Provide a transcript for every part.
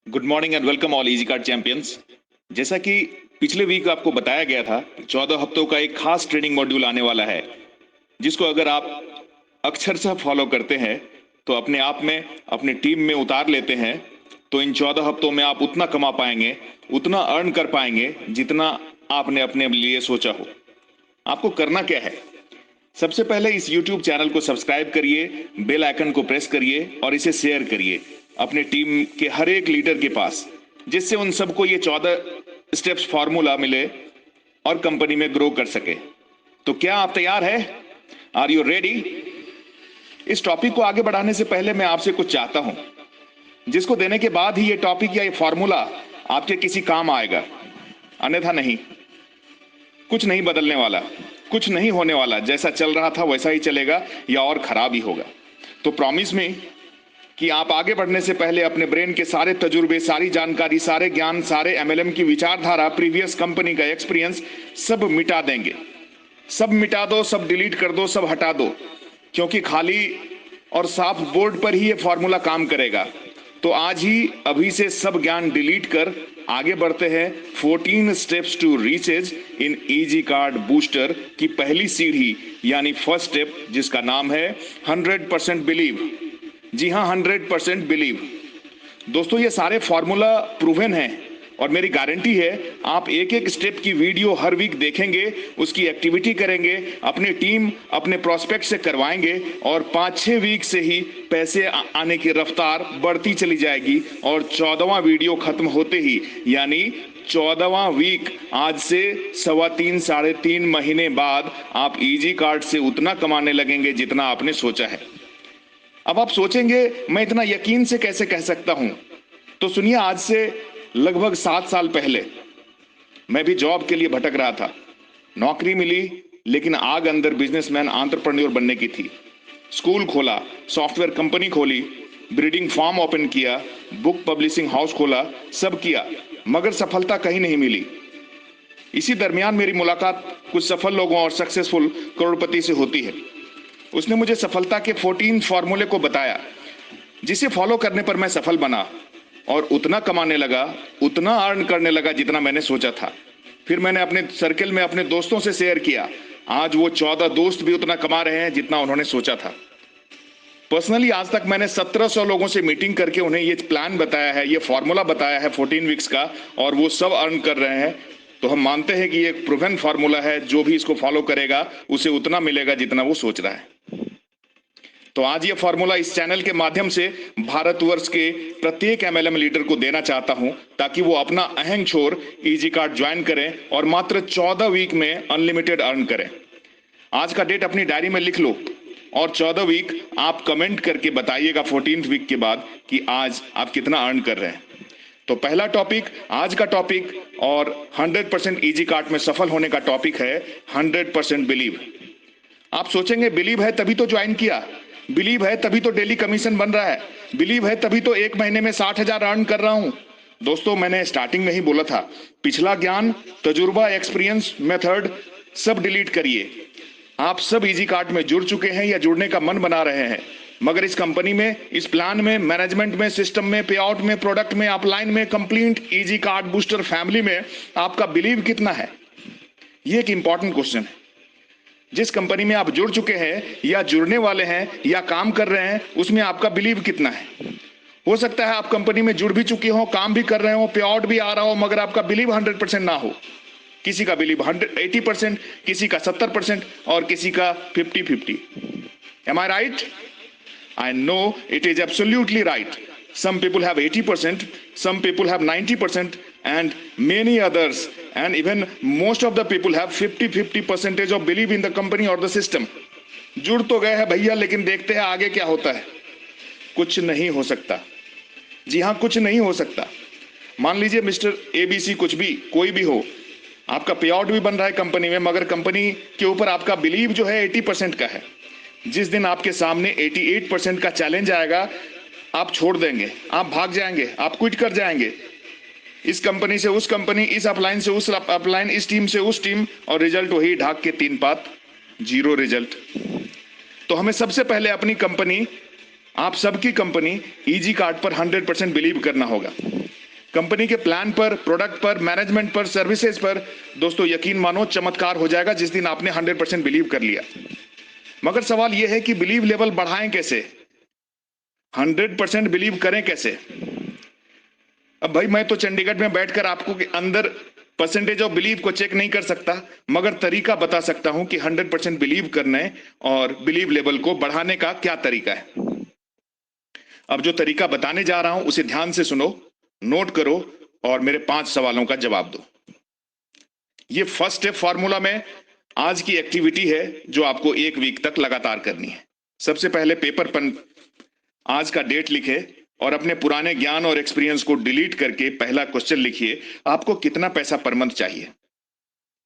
Good morning and welcome all easy card champions. जैसा कि पिछले वीक आपको बताया गया था, 14 हफ्तों का एक खास ट्रेनिंग मॉड्यूल आने वाला है, जिसको अगर आप अक्षरशः फॉलो करते हैं तो अपने आप में अपनी टीम में उतार लेते हैं, तो इन 14 हफ्तों में आप उतना कमा पाएंगे, उतना अर्न कर पाएंगे जितना आपने अपने लिए सोचा हो। आपको करना क्या है? सबसे पहले इस YouTube चैनल को सब्सक्राइब करिए, बेल आइकन को प्रेस करिए और इसे शेयर करिए अपने टीम के हर एक लीडर के पास, जिससे उन सबको ये 14 स्टेप्स फॉर्मूला मिले और कंपनी में ग्रो कर सके। तो क्या आप तैयार है? Are you ready? इस टॉपिक को आगे बढ़ाने से पहले मैं आपसे कुछ चाहता हूं, जिसको देने के बाद ही ये टॉपिक या ये फॉर्मूला आपके किसी काम आएगा, अन्यथा नहीं। कुछ नहीं बदलने वाला, कुछ नहीं होने वाला, जैसा चल रहा था वैसा ही चलेगा या और खराब ही होगा। तो प्रॉमिस में कि आप आगे बढ़ने से पहले अपने ब्रेन के सारे तजुर्बे, सारी जानकारी, सारे ज्ञान, सारे एमएलएम की विचारधारा, प्रीवियस कंपनी का एक्सपीरियंस सब मिटा देंगे। सब मिटा दो, सब डिलीट कर दो, सब हटा दो, क्योंकि खाली और साफ बोर्ड पर ही ये फॉर्मूला काम करेगा। तो आज ही अभी से सब ज्ञान डिलीट कर आगे बढ़ते हैं 14 steps to reaches in easy card booster की पहली सीढ़ी, यानी फर्स्ट स्टेप, जिसका नाम है 100% बिलीव। जी हां, 100% बिलीव। दोस्तों, ये सारे फॉर्मूला प्रूवन हैं और मेरी गारंटी है आप एक एक स्टेप की वीडियो हर वीक देखेंगे, उसकी एक्टिविटी करेंगे, अपनी टीम, अपने प्रोस्पेक्ट से करवाएंगे और 5-6 वीक से ही पैसे आने की रफ्तार बढ़ती चली जाएगी और 14वां वीडियो खत्म होते ही, यानी 14वां वीक आज से 3.25 साढ़े 3 महीने बाद आप इजी कार्ड से उतना कमाने लगेंगे जितना आपने सोचा है। अब आप सोचेंगे मैं इतना यकीन से कैसे कह सकता हूं? तो सुनिए, आज से लगभग 7 साल पहले मैं भी जॉब के लिए भटक रहा था। नौकरी मिली, लेकिन आग अंदर बिजनेसमैन, एंटरप्रेन्योर बनने की थी। स्कूल खोला, सॉफ्टवेयर कंपनी खोली, ब्रीडिंग फार्म ओपन किया, बुक पब्लिशिंग हाउस खोला, सब किया, मगर सफलता कहीं नहीं मिली। इसी दरमियान मेरी मुलाकात कुछ सफल लोगों और सक्सेसफुल करोड़पति से होती है। उसने मुझे सफलता के 14 फॉर्मूले को बताया, जिसे फॉलो करने पर मैं सफल बना और उतना कमाने लगा, उतना अर्न करने लगा जितना मैंने सोचा था। फिर मैंने अपने सर्कल में अपने दोस्तों से शेयर किया। आज वो 14 दोस्त भी उतना कमा रहे हैं जितना उन्होंने सोचा था। पर्सनली आज तक मैंने 1700 लोगों से मीटिंग करके उन्हें ये प्लान बताया है, ये फॉर्मूला बताया है 14 वीक्स का, और वो सब अर्न कर रहे हैं। तो हम मानते हैं कि ये प्रूवन फॉर्मूला है, जो भी इसको फॉलो करेगा उसे उतना मिलेगा जितना वो सोच रहा है। तो आज ये फॉर्मूला इस चैनल के माध्यम से भारतवर्ष के प्रत्येक एमएलएम लीडर को देना चाहता हूं, ताकि वो अपना अहंग छोर इजी कार्ड ज्वाइन करें और मात्र 14 वीक में अनलिमिटेड अर्न करें। आज का डेट अपनी डायरी में लिख लो और 14 वीक आप कमेंट करके बताइएगा 14th वीक के बाद कि आज आप कितना अर्न कर रहे हैं। तो पहला टॉपिक, आज का टॉपिक और 100% इजी कार्ड में सफल होने का टॉपिक है 100% बिलीव। आप सोचेंगे बिलीव है तभी तो ज्वाइन किया, बिलीव है तभी तो डेली कमीशन बन रहा है, बिलीव है तभी तो एक महीने में 60,000 अर्न कर रहा हूं। दोस्तों, मैंने स्टार्टिंग में ही बोला था, पिछला ज्ञान, तजुर्बा, एक्सपीरियंस, मेथड सब डिलीट करिए। आप सब इजी कार्ड में जुड़ चुके हैं या जुड़ने का मन बना रहे हैं, मगर इस कंपनी में, इस प्लान में, मैनेजमेंट में, सिस्टम में, पे आउट में, प्रोडक्ट में, अपलाइन में, complete easy card booster family में आपका बिलीव कितना है? ये एक इंपॉर्टेंट क्वेश्चन है। जिस कंपनी में आप जुड़ चुके हैं या जुड़ने वाले हैं या काम कर रहे हैं, उसमें आपका बिलीव कितना है? हो सकता है आप कंपनी में जुड़ भी चुके हो, काम भी कर रहे हो, पे आउट भी आ रहा हो, मगर आपका बिलीव 100% ना हो। किसी का बिलीव 80%, किसी का 70% और किसी का 50-50। Am I right? I know it is absolutely right. Some people have 80%, some people have 90%, and many others, and even most of the people have 50-50% of belief in the company or the system. जुड़ तो गए हैं भैया, लेकिन देखते हैं आगे क्या होता है। कुछ नहीं हो सकता। जी हाँ, कुछ नहीं हो सकता। मान लीजिए मिस्टर ABC, कुछ भी, कोई भी हो, आपका पे आउट भी बन रहा है कंपनी में, मगर कंपनी के ऊपर आपका बिलीव जो है 80% का है। जिस दिन आपके सामने 88% का चैलेंज आएगा, आप छोड़ देंगे, आप भाग जाएंगे, आप क्विट कर जाएंगे। इस कंपनी से उस कंपनी, इस अपलाइन से उस अपलाइन, इस टीम से उस टीम, और रिजल्ट वही ढाक के 3 पात, 0 रिजल्ट। तो हमें सबसे पहले अपनी कंपनी, आप सबकी कंपनी इजी कार्ड पर 100% बिलीव करना होगा। कंपनी के प्लान पर, प्रोडक्ट पर, मैनेजमेंट पर, सर्विसेज पर दोस्तों यकीन मानो चमत्कार हो जाएगा जिस दिन आपने 100% बिलीव कर लिया। मगर सवाल यह है कि बिलीव लेवल बढ़ाएं कैसे, 100% बिलीव करें कैसे। अब भाई मैं तो चंडीगढ़ में बैठकर आपको के अंदर परसेंटेज ऑफ बिलीव को चेक नहीं कर सकता, मगर तरीका बता सकता हूं कि 100% बिलीव करने और बिलीव लेवल को बढ़ाने का क्या तरीका है। अब जो तरीका बताने जा रहा हूं उसे ध्यान से सुनो, नोट करो और मेरे 5 सवालों का जवाब दो। ये फर्स्ट स्टेप फॉर्मूला में आज की एक्टिविटी है जो आपको 1 वीक तक लगातार करनी है। सबसे पहले पेपर पर आज का डेट लिखे और अपने पुराने ज्ञान और एक्सपीरियंस को डिलीट करके पहला क्वेश्चन लिखिए, आपको कितना पैसा पर मंथ चाहिए।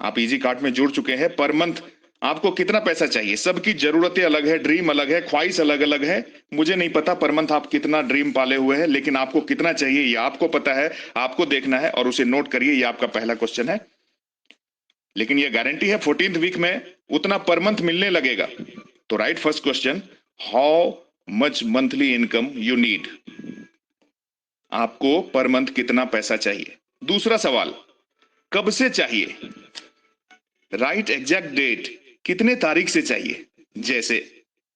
आप इजी कार्ट में जुड़ चुके हैं, पर मंथ आपको कितना पैसा चाहिए। सबकी जरूरतें अलग है, ड्रीम अलग है, ख्वाहिश अलग अलग है। मुझे नहीं पता पर मंथ आप कितना ड्रीम पाले हुए हैं, लेकिन आपको कितना चाहिए ये आपको पता है, आपको देखना है और उसे नोट करिए। ये आपका पहला क्वेश्चन है, लेकिन ये गारंटी है 14th वीक में उतना पर मंथ मिलने लगेगा। तो right first question, how much monthly income you need, आपको पर मंथ कितना पैसा चाहिए। दूसरा सवाल, कब से चाहिए, राइट एग्जैक्ट डेट, कितने तारीख से चाहिए। जैसे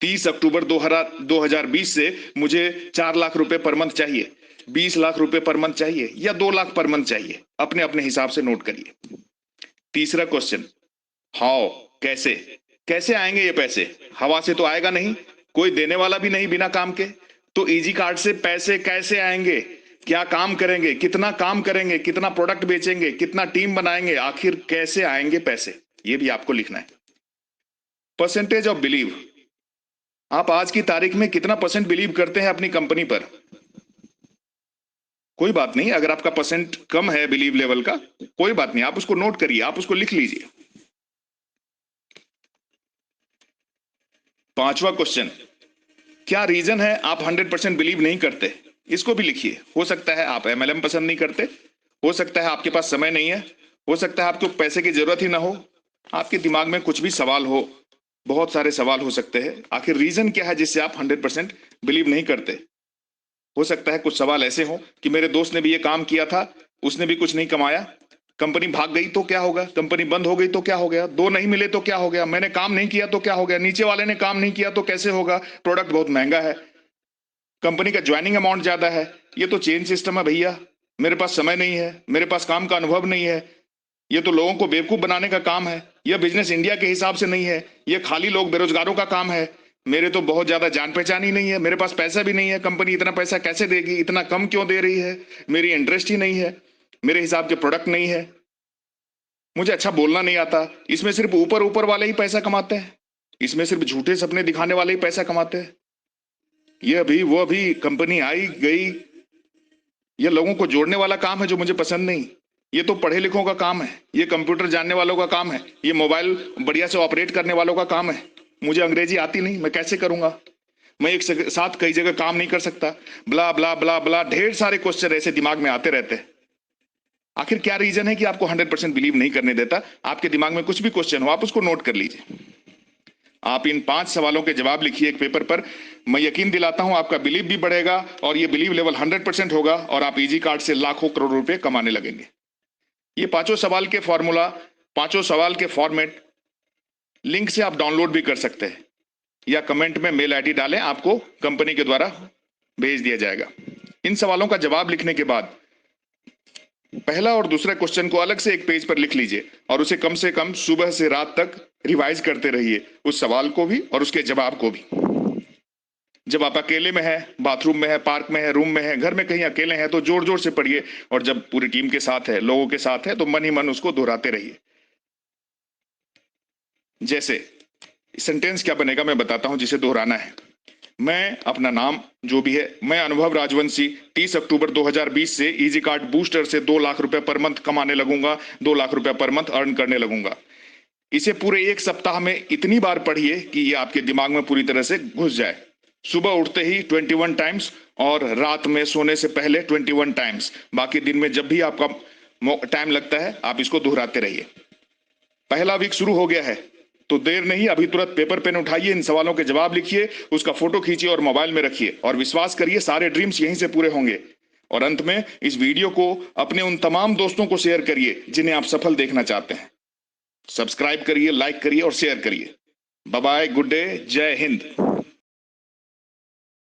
30 अक्टूबर 2020 से मुझे 4 लाख रुपए पर मंथ चाहिए, 20 लाख रुपए पर मंथ चाहिए या 2 लाख पर मंथ चाहिए, अपने अपने हिसाब से नोट करिए। तीसरा क्वेश्चन, हाउ, कैसे, कैसे आएंगे ये पैसे। हवा से तो आएगा नहीं, कोई देने वाला भी नहीं बिना काम के, तो इजी कार्ड से पैसे कैसे आएंगे, क्या काम करेंगे, कितना काम करेंगे, कितना प्रोडक्ट बेचेंगे, कितना टीम बनाएंगे, आखिर कैसे आएंगे पैसे, ये भी आपको लिखना है। परसेंटेज ऑफ बिलीव, आप आज की तारीख में कितना परसेंट बिलीव करते हैं अपनी कंपनी पर। कोई बात नहीं, अगर आपका परसेंट कम है बिलीव लेवल का, कोई बात नहीं, आप उसको नोट करिए, आप उसको लिख लीजिए। 5वां क्वेश्चन, क्या रीजन है आप 100% बिलीव नहीं करते, इसको भी लिखिए। हो सकता है आप MLM पसंद नहीं करते, हो सकता है आपके पास समय नहीं है, हो सकता है आपको पैसे की जरूरत ही ना हो, आपके दिमाग में कुछ भी सवाल हो, बहुत सारे सवाल हो सकते हैं। आखिर रीजन क्या है जिससे आप 100% बिलीव नहीं करते। हो सकता है कुछ सवाल ऐसे हो कि मेरे दोस्त ने भी ये काम किया था, उसने भी कुछ नहीं कमाया, कंपनी भाग गई तो क्या होगा, कंपनी बंद हो गई तो क्या हो गया, 2 नहीं मिले तो क्या हो गया, मैंने काम नहीं किया तो क्या हो गया, नीचे वाले ने काम नहीं किया तो कैसे होगा, प्रोडक्ट बहुत महंगा है, कंपनी का ज्वाइनिंग अमाउंट ज्यादा है, ये तो चेन सिस्टम है भैया, मेरे पास समय नहीं है, मेरे पास काम का अनुभव नहीं है, ये तो लोगों को बेवकूफ बनाने का काम है, यह बिजनेस इंडिया के हिसाब से नहीं है, यह खाली लोग बेरोजगारों का काम है, मेरे तो बहुत ज्यादा जान पहचान ही नहीं है, मेरे पास पैसा भी नहीं है, कंपनी इतना पैसा कैसे देगी, इतना कम क्यों दे रही है, मेरी इंटरेस्ट ही नहीं है, मेरे हिसाब के प्रोडक्ट नहीं है, मुझे अच्छा बोलना नहीं आता, इसमें सिर्फ ऊपर ऊपर वाले ही पैसा कमाते हैं, इसमें सिर्फ झूठे सपने दिखाने वाले ही पैसा कमाते हैं, यह भी वो भी, कंपनी आई गई, यह लोगों को जोड़ने वाला काम है जो मुझे पसंद नहीं, ये तो पढ़े लिखों का काम है, ये कंप्यूटर जानने वालों का काम है, ये मोबाइल बढ़िया से ऑपरेट करने वालों का काम है, मुझे अंग्रेजी आती नहीं, मैं कैसे करूंगा, मैं एक साथ कई जगह काम नहीं कर सकता, ब्ला ब्ला ब्ला ब्ला, ढेर सारे क्वेश्चन ऐसे दिमाग में आते रहते हैं। आखिर क्या रीजन है कि आपको 100% बिलीव नहीं करने देता। आपके दिमाग में कुछ भी क्वेश्चन हो आप उसको नोट कर लीजिए, आप इन 5 सवालों के जवाब लिखिए एक पेपर पर। मैं यकीन दिलाता हूं आपका बिलीव भी बढ़ेगा और ये बिलीव लेवल 100% होगा और आप इजी कार्ड से लाखों करोड़ रुपए कमाने लगेंगे। ये 5 सवाल के फॉर्मूला, 5 सवाल के फॉर्मेट लिंक से आप डाउनलोड भी कर सकते हैं या कमेंट में मेल आईडी डालें, आपको कंपनी के द्वारा भेज दिया जाएगा। इन सवालों का जवाब लिखने के बाद पहला और दूसरा क्वेश्चन को अलग से एक पेज पर लिख लीजिए और उसे कम से कम सुबह से रात तक रिवाइज करते रहिए, उस सवाल को भी और उसके जवाब को भी। जब आप अकेले में हैं, बाथरूम में है, पार्क में है, रूम में है, घर में कहीं अकेले हैं तो जोर जोर से पढ़िए, और जब पूरी टीम के साथ है, लोगों के साथ है, तो मन ही मन उसको दोहराते रहिए। जैसे सेंटेंस क्या बनेगा मैं बताता हूं जिसे दोहराना है। मैं अपना नाम जो भी है, मैं अनुभव राजवंशी 30 अक्टूबर 2020 से इजी कार्ड बूस्टर से 2 लाख रुपए पर मंथ कमाने लगूंगा, 2 लाख रुपए पर मंथ अर्न करने लगूंगा। इसे पूरे 1 सप्ताह में इतनी बार पढ़िए कि ये आपके दिमाग में पूरी तरह से घुस जाए। सुबह उठते ही 21 टाइम्स और रात में सोने से पहले 21 टाइम्स। बाकी दिन में जब भी आपका टाइम लगता है आप इसको दोहराते रहिए। पहला वीक शुरू हो गया है तो देर नहीं, अभी तुरंत पेपर पेन उठाइए, इन सवालों के जवाब लिखिए, उसका फोटो खींचिए और मोबाइल में रखिए और विश्वास करिए सारे ड्रीम्स यहीं से पूरे होंगे। और अंत में इस वीडियो को अपने उन तमाम दोस्तों को शेयर करिए जिन्हें आप सफल देखना चाहते हैं। सब्सक्राइब करिए, लाइक करिए और शेयर करिए। बाय बाय, गुड डे, जय हिंद।